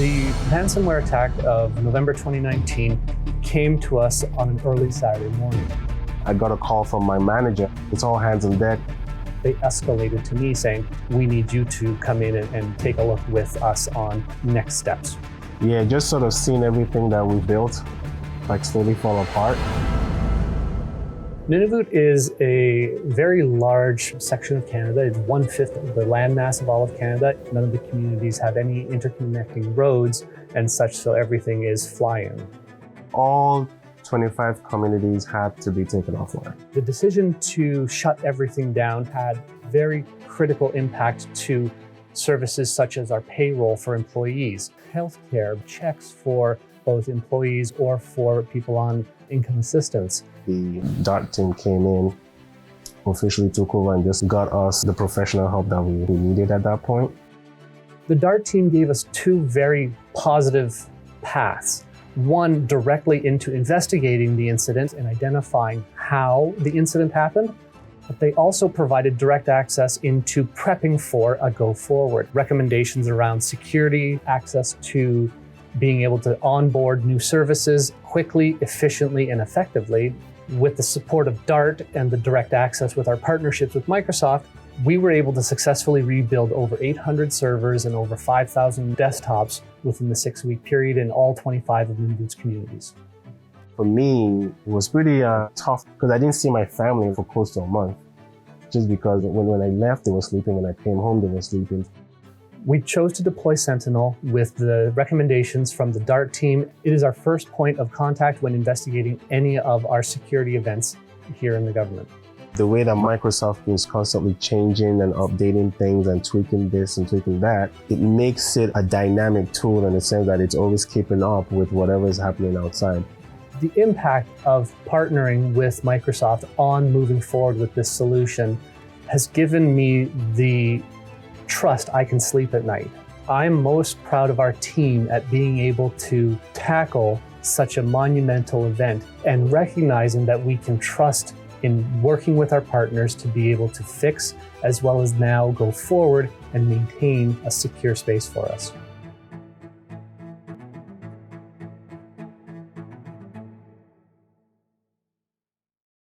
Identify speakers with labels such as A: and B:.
A: The ransomware attack of November 2019 came to us on an early Saturday morning.
B: I got a call from my manager. It's all hands on deck.
A: They escalated to me saying, we need you to come in and take a look with us on next steps.
B: Yeah, just sort of seeing everything that we built like slowly fall apart.
A: Nunavut is a very large section of Canada. It's 1/5 of the landmass of all of Canada. None of the communities have any interconnecting roads and such, so everything is fly-in.
B: All 25 communities had to be taken offline.
A: The decision to shut everything down had very critical impact to services such as our payroll for employees, healthcare, checks for both employees or for people on income assistance.
B: The DART team came in, officially took over and just got us the professional help that we needed at that point.
A: The DART team gave us two very positive paths. One, directly into investigating the incident and identifying how the incident happened, but they also provided direct access into prepping for a go forward. Recommendations around security, access to being able to onboard new services quickly, efficiently, and effectively. With the support of DART and the direct access with our partnerships with Microsoft, we were able to successfully rebuild over 800 servers and over 5,000 desktops within the 6-week period in all 25 of Nunavut's communities.
B: For me, it was pretty tough because I didn't see my family for close to a month. Just because when I left, they were sleeping. When I came home, they were sleeping.
A: We chose to deploy Sentinel with the recommendations from the DART team. It is our first point of contact when investigating any of our security events here in the government.
B: The way that Microsoft is constantly changing and updating things and tweaking this and tweaking that, it makes it a dynamic tool in the sense that it's always keeping up with whatever is happening outside.
A: The impact of partnering with Microsoft on moving forward with this solution has given me the trust I can sleep at night. I'm most proud of our team at being able to tackle such a monumental event and recognizing that we can trust in working with our partners to be able to fix as well as now go forward and maintain a secure space for us.